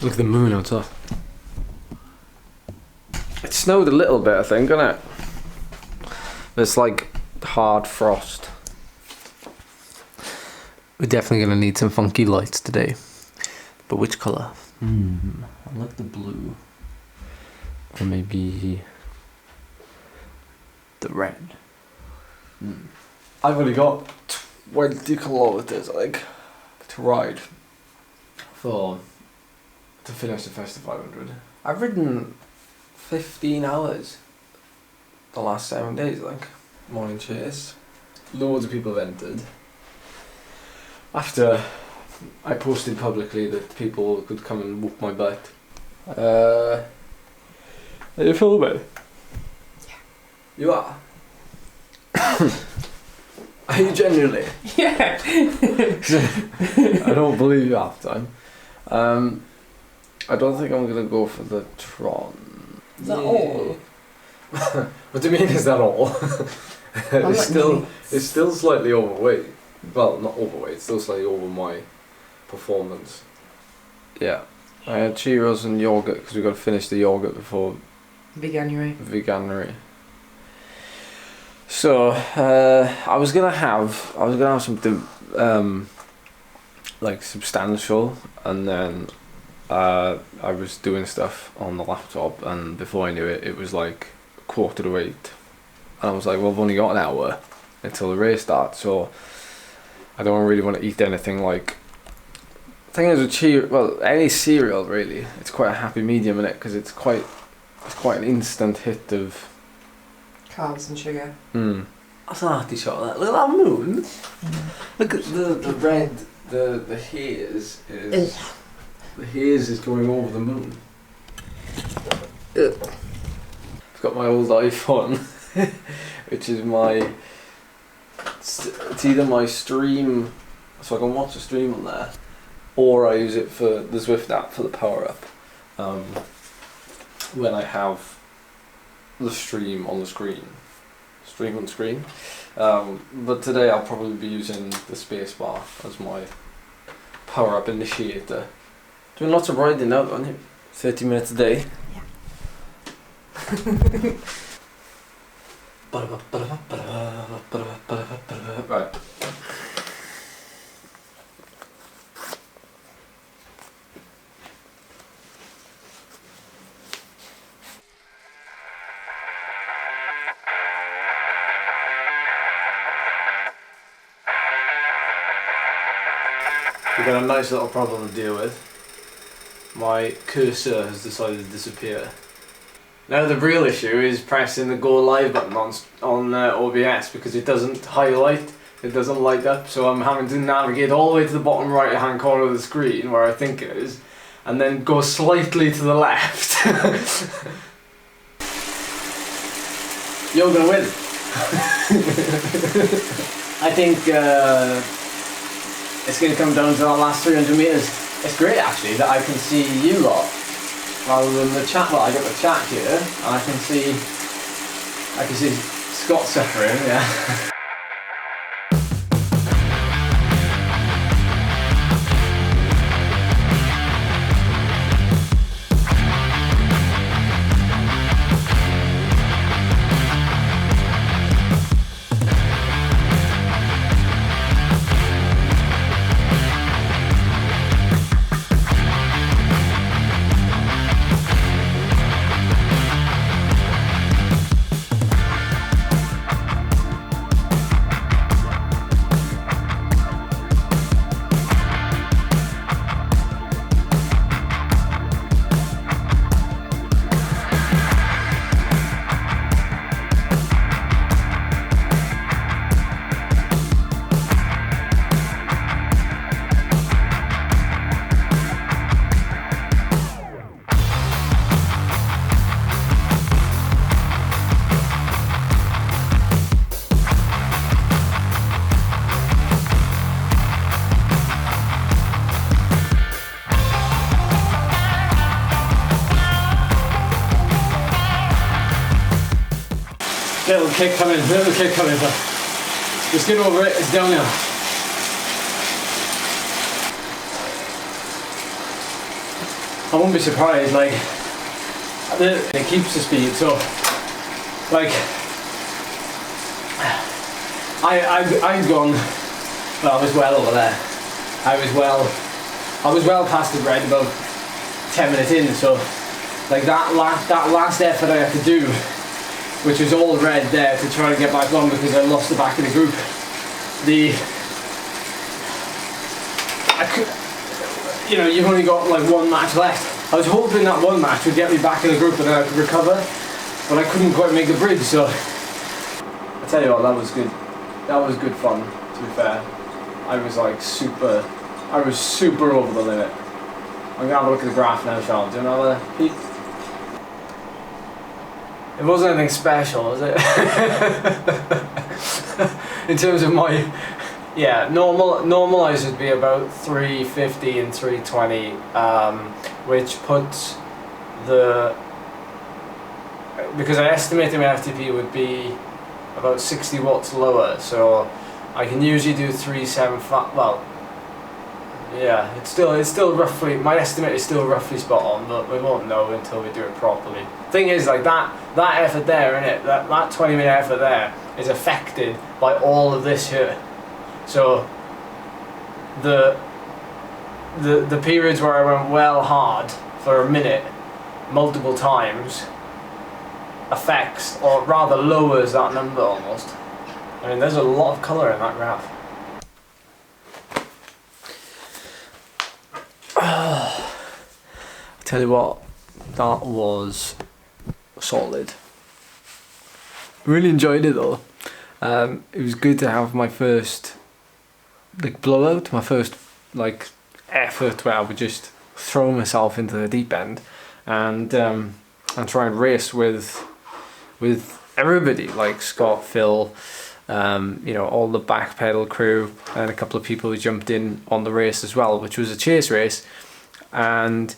Look at the moon on top. It snowed a little bit, I think, didn't it? It's like hard frost. We're definitely gonna need some funky lights today. But which colour? I like the blue. Or maybe the red. I've only got 20 kilometers, I think, to ride to finish the Festive 500. I've ridden 15 hours the last 7 days, I think. Morning chase. Loads of people have entered. After I posted publicly that people could come and whoop my butt. Are you filming? Yeah. You are? Are you genuinely? Yeah. I don't believe you half the time. I don't think I'm gonna go for the Tron. Is that all? What do you mean, is that all? It's still slightly overweight. Well, not overweight, it's still slightly over my performance. Yeah. I had Cheerios and yogurt because we got to finish the yogurt before Veganuary. So I was gonna have something like substantial, and then I was doing stuff on the laptop, and before I knew it, it was like 7:45, and I was like, well, I've only got an hour until the race starts, so I don't really want to eat anything like. The thing is with any cereal really, it's quite a happy medium in it because it's quite an instant hit of carbs and sugar. That's an arty shot of that. Look at that moon. Look at the red, the haze is the haze is going over the moon. I've got my old iPhone, which is it's either my stream, so I can watch a stream on there, or I use it for the Zwift app for the power up. When I have the stream on the screen. But today I'll probably be using the spacebar as my power up initiator. Doing lots of riding now, aren't you? 30 minutes a day. Yeah. Right. We've got a nice little problem to deal with. My cursor has decided to disappear. Now the real issue is pressing the go live button on OBS because it doesn't highlight, it doesn't light up, so I'm having to navigate all the way to the bottom right hand corner of the screen where I think it is, and then go slightly to the left. You're gonna win. I think it's going to come down to that last 300 metres. It's great actually that I can see you lot rather than the chat. Well, I got the chat here and I can see Scott suffering, yeah. Little kick coming, but just get over it, it's down now. I won't be surprised, like, it keeps the speed, so, like, I'd gone, well, I was well over there. I was well past the red about 10 minutes in, so, like, that last effort I had to do, which was all red there to try to get back on because I lost the back of the group. You know, you've only got like one match left. I was hoping that one match would get me back in the group and then I could recover, but I couldn't quite make the bridge, so I tell you what, that was good. That was good fun, to be fair. I was like super over the limit. I'm gonna have a look at the graph now, Sean. Do you know the peak? It wasn't anything special, was it? In terms of my, yeah, normalised would be about 350 and 320, which puts because I estimated my FTP would be about 60 watts lower, so I can usually do 375. Well, yeah, it's still roughly, my estimate is still roughly spot on, but we won't know until we do it properly. Thing is, like, that effort there, innit, that 20-minute effort there is affected by all of this here. So the periods where I went well hard for a minute multiple times affects, or rather lowers, that number almost. I mean, there's a lot of colour in that graph. Tell you what, that was solid. Really enjoyed it though. It was good to have my first like blowout, my first like effort where I would just throw myself into the deep end and try and race with everybody, like Scott, Phil, you know, all the back pedal crew, and a couple of people who jumped in on the race as well, which was a chase race, and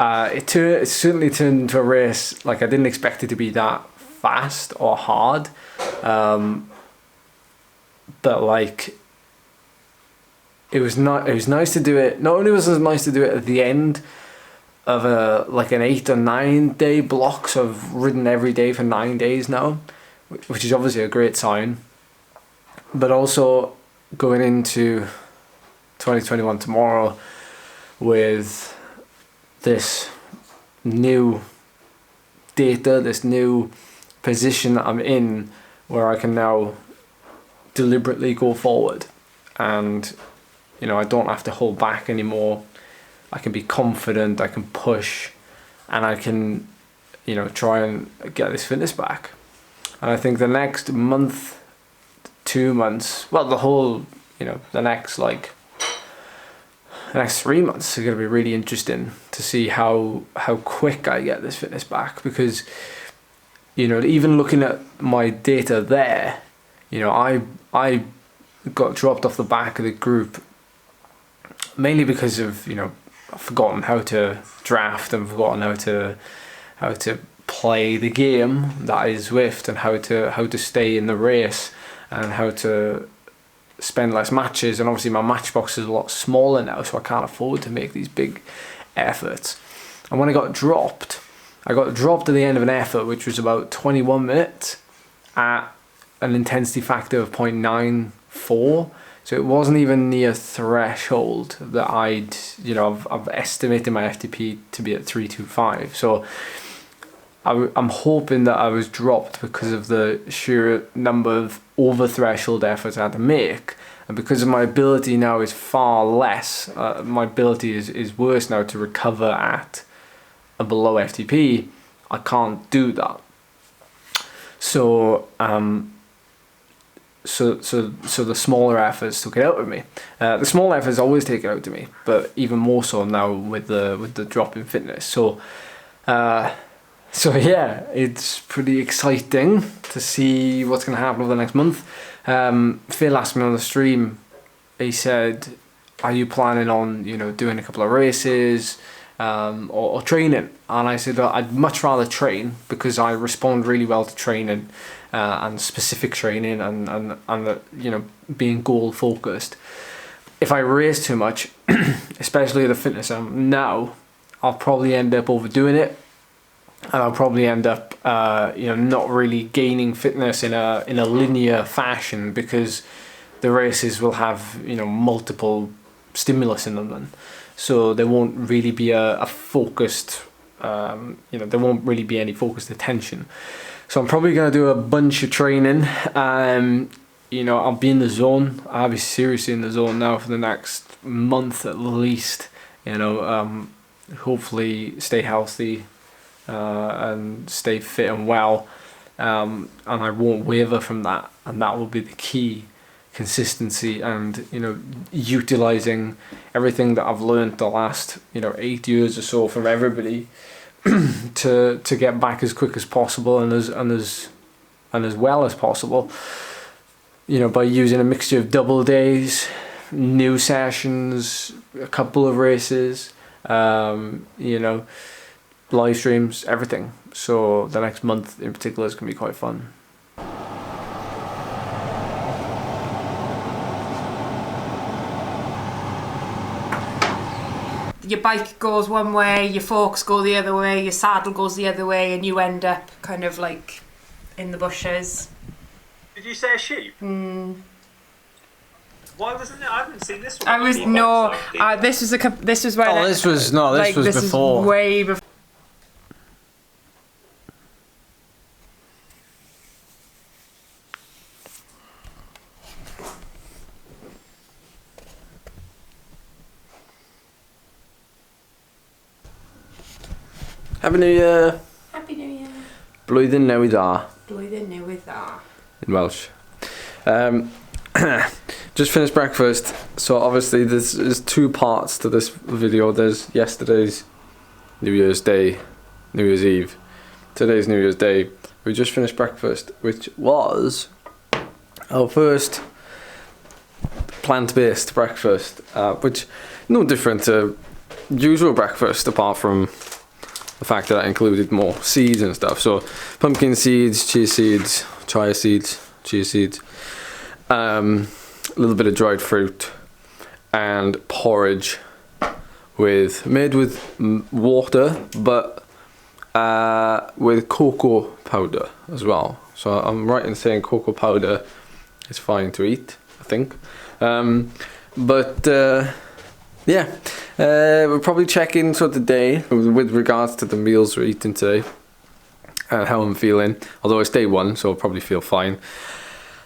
it certainly turned into a race like I didn't expect it to be that fast or hard, but like it was nice to do it. Not only was it nice to do it at the end of an 8 or 9 day block, so I've ridden every day for 9 days now, which is obviously a great sign, but also going into 2021 tomorrow with this new data, this new position that I'm in, where I can now deliberately go forward, and you know, I don't have to hold back anymore. I can be confident, I can push, and I can, you know, try and get this fitness back. And I think the next month, 2 months, well, the whole, you know, the next 3 months are going to be really interesting to see how quick I get this fitness back, because, you know, even looking at my data there, you know, I got dropped off the back of the group mainly because of, you know, I've forgotten how to draft and forgotten how to play the game that is Zwift, and how to stay in the race and how to spend less matches. And obviously my match box is a lot smaller now, so I can't afford to make these big efforts. And when I got dropped at the end of an effort which was about 21 minutes at an intensity factor of 0.94, so it wasn't even near threshold that I've estimated my FTP to be at 325. So I'm hoping that I was dropped because of the sheer number of over threshold efforts I had to make, and because of my ability now is far less, my ability is worse now to recover at a below FTP. I can't do that. So the smaller efforts took it out of me. The small efforts always take it out of me, but even more so now with the drop in fitness. So yeah, it's pretty exciting to see what's going to happen over the next month. Phil asked me on the stream, he said, are you planning on, you know, doing a couple of races or training? And I said, I'd much rather train, because I respond really well to training and specific training and you know, being goal focused. If I race too much, especially the fitness I'm now, I'll probably end up overdoing it, and I'll probably end up not really gaining fitness in a linear fashion, because the races will have multiple stimulus in them then. So there won't really be a focused there won't really be any focused attention. So I'm probably going to do a bunch of training. I'll be in the zone. I'll be seriously in the zone now for the next month at least. Hopefully stay healthy and stay fit and well. And I won't waver from that. And that will be the key. Consistency and utilizing everything that I've learned the last 8 years or so from everybody to get back as quick as possible and as well as possible, by using a mixture of double days, new sessions, a couple of races, live streams, everything. So the next month in particular is going to be quite fun. Your bike goes one way, your forks go the other way, your saddle goes the other way, and you end up kind of like in the bushes. Did you say a sheep? Mm. Why wasn't it? I haven't seen this one. This was when. Oh, this was before. Is way before. Happy New Year. Happy New Year. Blwyddyn newydd dda. Blwyddyn newydd dda. In Welsh. Just finished breakfast. So obviously there's two parts to this video. There's yesterday's New Year's Day, New Year's Eve. Today's New Year's Day. We just finished breakfast, which was our first plant-based breakfast, which no different to usual breakfast, apart from the fact that it included more seeds and stuff. So pumpkin seeds, chia seeds, chia seeds, a little bit of dried fruit, and porridge made with water, but with cocoa powder as well. So I'm right in saying cocoa powder is fine to eat, I think. Yeah, we'll probably check in sort of the day with regards to the meals we're eating today and how I'm feeling. Although it's day one, so I'll probably feel fine.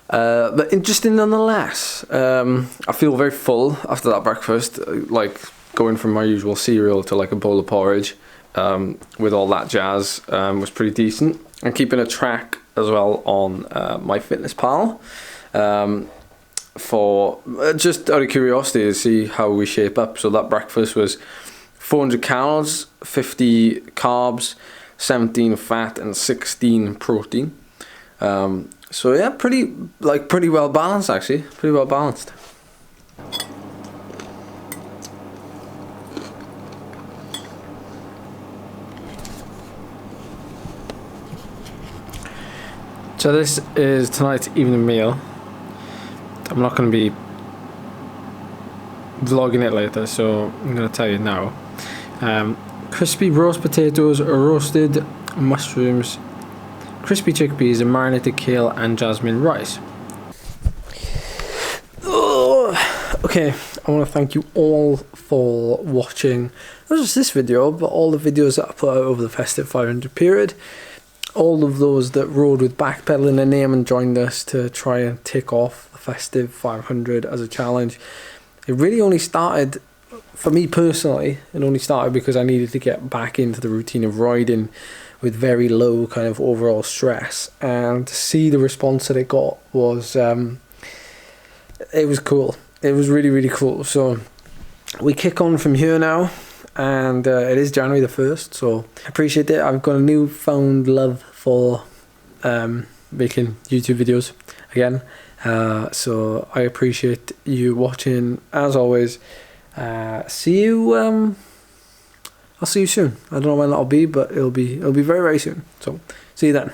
But interesting nonetheless. I feel very full after that breakfast, like going from my usual cereal to like a bowl of porridge with all that jazz was pretty decent. And keeping a track as well on MyFitnessPal. For just out of curiosity to see how we shape up. So that breakfast was 400 calories, 50 carbs, 17 fat and 16 protein. So yeah, pretty well balanced actually, pretty well balanced. So this is tonight's evening meal. I'm not going to be vlogging it later, so I'm going to tell you now. Crispy roast potatoes, roasted mushrooms, crispy chickpeas, and marinated kale and jasmine rice. Okay, I want to thank you all for watching not just this video, but all the videos that I put out over the Festive 500 period. All of those that rode with backpedaling their name and joined us to try and tick off the Festive 500 as a challenge. It really only started, for me personally, it only started because I needed to get back into the routine of riding with very low kind of overall stress, and to see the response that it got was, it was cool. It was really, really cool. So we kick on from here now. And it is January the 1st, so I appreciate it. I've got a newfound love for making YouTube videos again, so I appreciate you watching as always. See you. I'll see you soon. I don't know when that'll be, but it'll be very, very soon. So see you then.